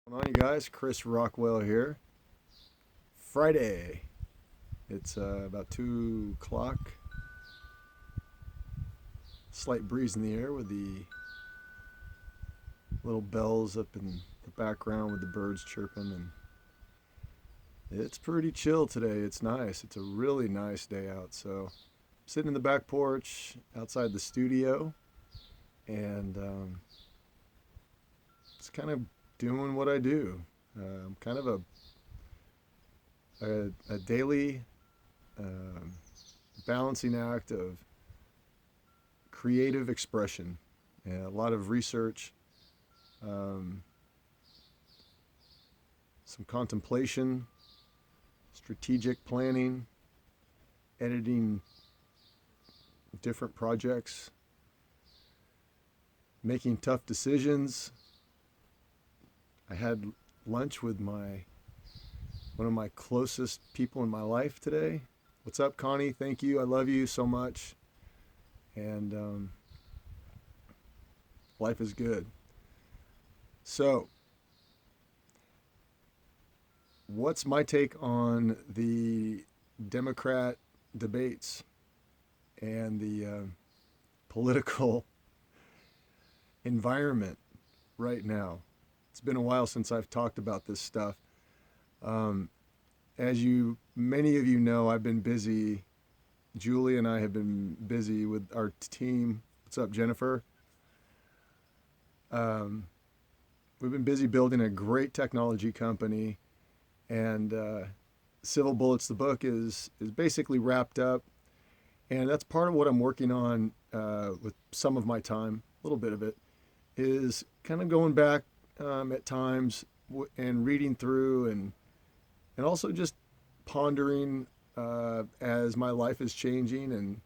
Going on, you guys? Chris Rockwell here. Friday. It's about 2 o'clock. Slight breeze in the air with the little bells up in the background with the birds chirping, and it's pretty chill today. It's nice. It's a really nice day out. So, sitting in the back porch outside the studio, and it's kind of doing what I do. I'm kind of a daily um, balancing act of creative expression and a lot of research, um, some contemplation, strategic planning, editing different projects, making tough decisions. I had lunch with one of my closest people in my life today. What's up, Connie? Thank you. I love you so much. And life is good. So, what's my take on the Democrat debates and the political environment right now? It's been a while since I've talked about this stuff. Um, as many of you know, I've been busy. Julie and I have been busy with our team. What's up, Jennifer? Um, we've been busy building a great technology company, and Civil Bullets, the book, is basically wrapped up, and that's part of what I'm working on with some of my time. A little bit of it is kind of going back at times and reading through and also just pondering as my life is changing, and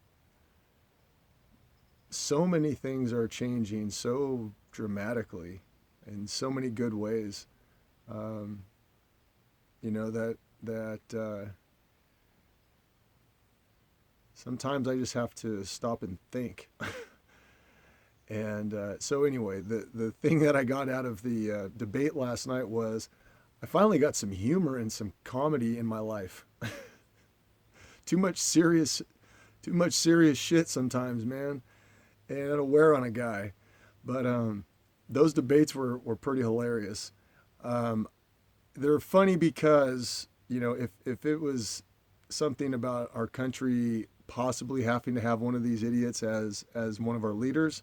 so many things are changing so dramatically in so many good ways. Um, that sometimes I just have to stop and think. And so anyway, the thing that I got out of the debate last night was I finally got some humor and some comedy in my life. too much serious, too much serious shit sometimes, man, and it'll wear on a guy. But those debates were pretty hilarious. Um, they're funny because if it was something about our country possibly having to have one of these idiots as one of our leaders,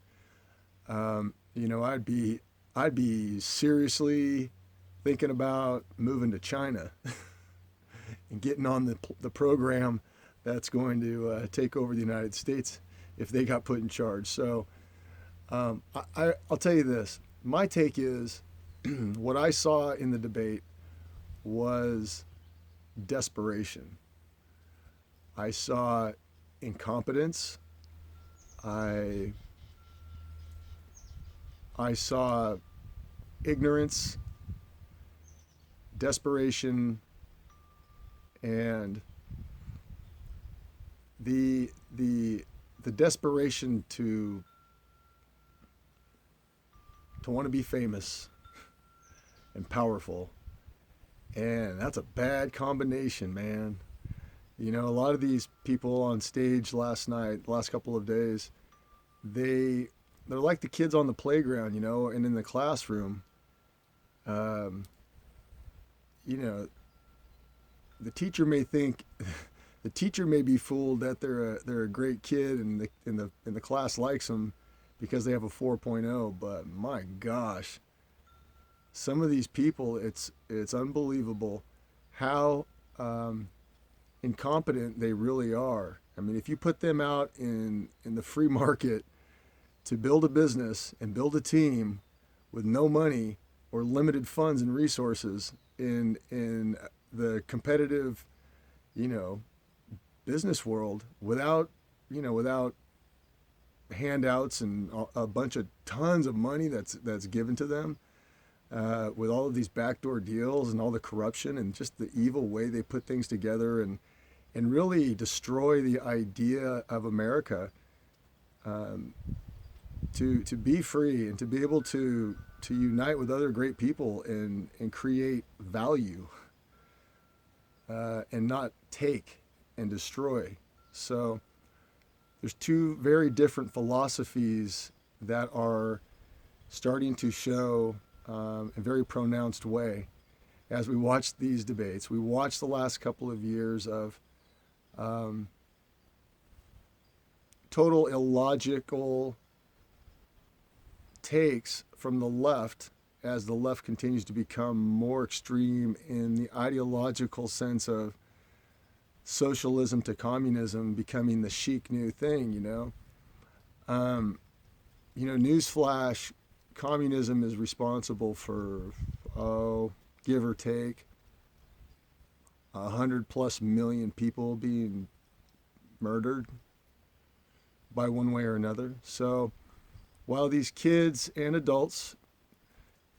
I'd be seriously thinking about moving to China and getting on the program that's going to take over the United States if they got put in charge. So I'll tell you this. My take is what I saw in the debate was desperation. I saw incompetence. I I saw ignorance, desperation, and the desperation to want to be famous and powerful. And that's a bad combination, man. You know, a lot of these people on stage last night, last couple of days, they're like the kids on the playground, you know, and in the classroom. Um, you know, the teacher may think the teacher may be fooled that they're a great kid and the class likes them because they have a 4.0, but my gosh, some of these people, it's unbelievable how incompetent they really are. I mean, if you put them out in the free market to build a business and build a team with no money or limited funds and resources in the competitive, you know, business world without handouts and a bunch of tons of money that's given to them, with all of these backdoor deals and all the corruption and just the evil way they put things together and really destroy the idea of America, um, to be free and to be able to to unite with other great people and create value, and not take and destroy. So there's two very different philosophies that are starting to show in a very pronounced way as we watch these debates. We watched the last couple of years of total illogical takes from the left as the left continues to become more extreme in the ideological sense of socialism to communism becoming the chic new thing, newsflash, communism is responsible for, give or take, 100+ million people being murdered by one way or another. So while these kids and adults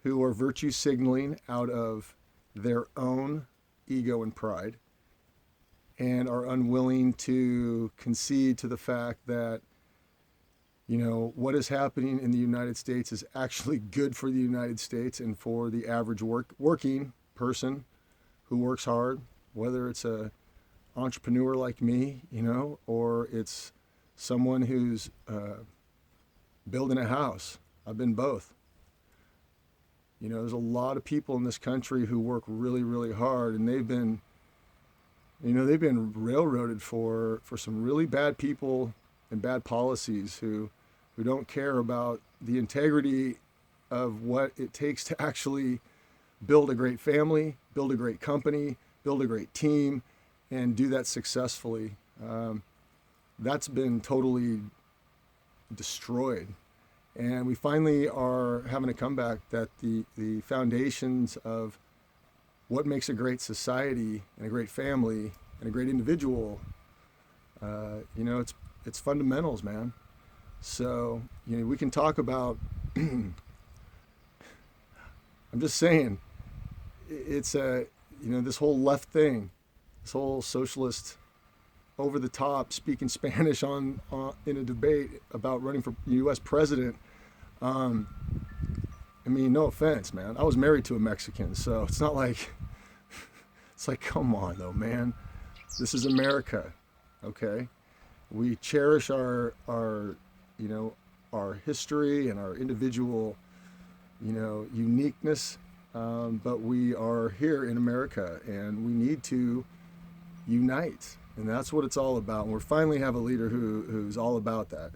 who are virtue signaling out of their own ego and pride and are unwilling to concede to the fact that, what is happening in the United States is actually good for the United States and for the average working person who works hard, whether it's a entrepreneur like me, or it's someone who's building a house. I've been both. There's a lot of people in this country who work really, really hard, and they've been railroaded for some really bad people and bad policies who don't care about the integrity of what it takes to actually build a great family, build a great company, build a great team, and do that successfully. That's been totally destroyed. And we finally are having a comeback that the foundations of what makes a great society and a great family and a great individual, it's fundamentals, man. So, we can talk about, I'm just saying, it's this whole left thing, this whole socialist over the top speaking Spanish in a debate about running for U.S. president. No offense, man. I was married to a Mexican, so it's not like, it's like, come on though, man. This is America, okay? We cherish our history and our individual, uniqueness, but we are here in America and we need to unite. And that's what it's all about. And we finally have a leader who's all about that,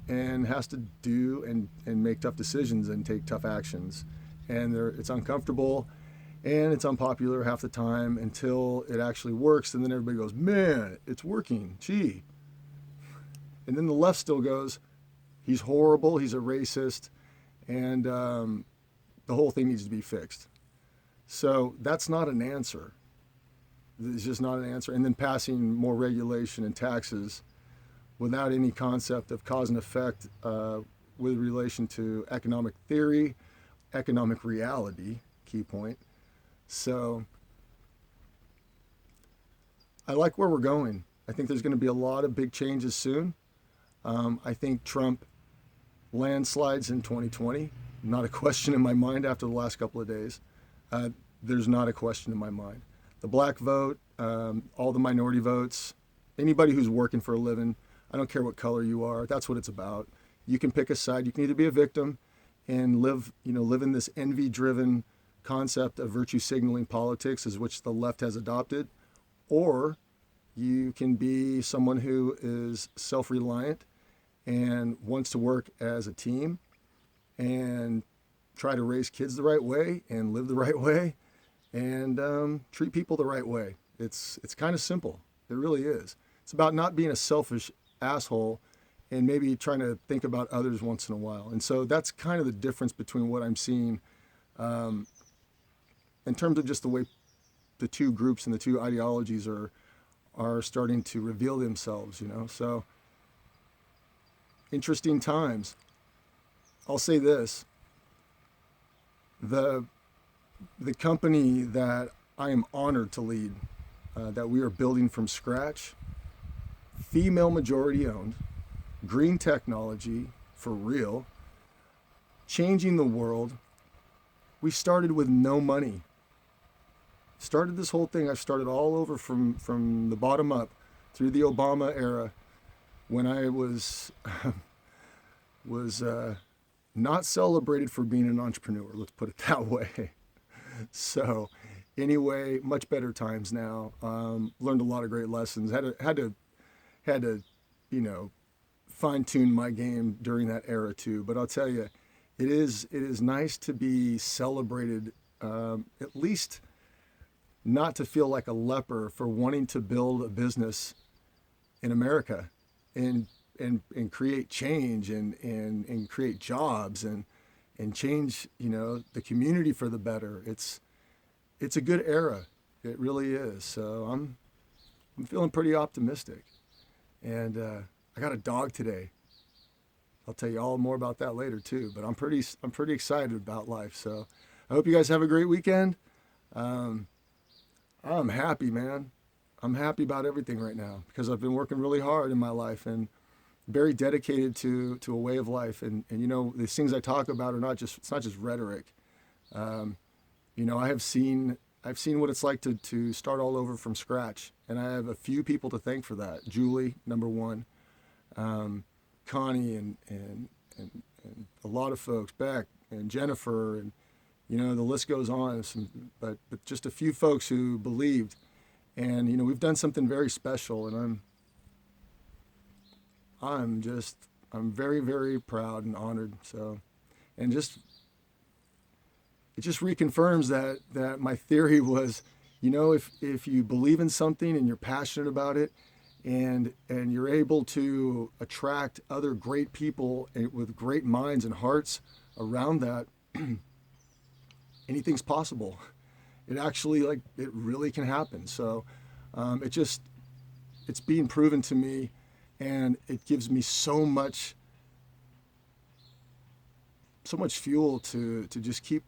and has to do and make tough decisions and take tough actions. And it's uncomfortable and it's unpopular half the time until it actually works. And then everybody goes, man, it's working. Gee. And then the left still goes, he's horrible. He's a racist. And the whole thing needs to be fixed. So that's not an answer. It's just not an answer. And then passing more regulation and taxes without any concept of cause and effect with relation to economic theory, economic reality, key point. So I like where we're going. I think there's going to be a lot of big changes soon. I think Trump landslides in 2020. Not a question in my mind after the last couple of days. There's not a question in my mind. The black vote, all the minority votes, anybody who's working for a living, I don't care what color you are, that's what it's about. You can pick a side. You can either be a victim and live in this envy-driven concept of virtue signaling politics, as which the left has adopted, or you can be someone who is self-reliant and wants to work as a team and try to raise kids the right way and live the right way and treat people the right way. It's kind of simple. It really is. It's about not being a selfish asshole and maybe trying to think about others once in a while. And so that's kind of the difference between what I'm seeing in terms of just the way the two groups and the two ideologies are starting to reveal themselves, So interesting times. I'll say this. The company that I am honored to lead, that we are building from scratch, female majority owned, green technology for real, changing the world. We started with no money. Started this whole thing. I started all over from the bottom up through the Obama era, when I was not celebrated for being an entrepreneur. Let's put it that way. So, anyway, much better times now. Learned a lot of great lessons. Had to, fine tune my game during that era too. But I'll tell you, it is nice to be celebrated. At least not to feel like a leper for wanting to build a business in America and create change and create jobs and change, the community for the better. It's a good era. It really is. So I'm feeling pretty optimistic. And I got a dog today. I'll tell you all more about that later too, but I'm pretty excited about life. So I hope you guys have a great weekend. I'm happy, man. I'm happy about everything right now because I've been working really hard in my life and very dedicated to a way of life. And these things I talk about it's not just rhetoric. I've seen what it's like to start all over from scratch. And I have a few people to thank for that. Julie, number one, Connie and a lot of folks, Beck and Jennifer, and the list goes on. But just a few folks who believed, and we've done something very special, and I'm very, very proud and honored. So, and it just reconfirms that my theory was, if you believe in something and you're passionate about it, and you're able to attract other great people with great minds and hearts around that, anything's possible. It actually, it really can happen. So it's being proven to me, and it gives me so much fuel to just keep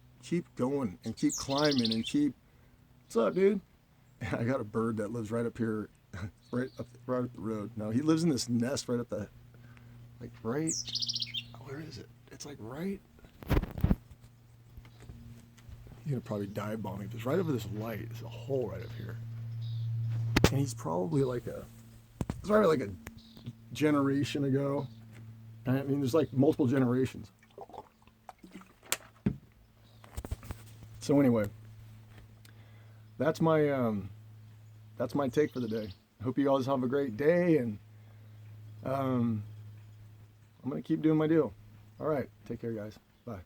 going and keep climbing and keep. What's up, dude? I got a bird that lives right up here, right up the road. No, he lives in this nest right up the, where is it? It's right. He's gonna probably dive bomb me. It's right over this light. There's a hole right up here, and he's probably it's probably a generation ago. I mean, there's multiple generations. So anyway, that's my take for the day. I hope you guys have a great day, and I'm gonna keep doing my deal. All right, take care, guys. Bye.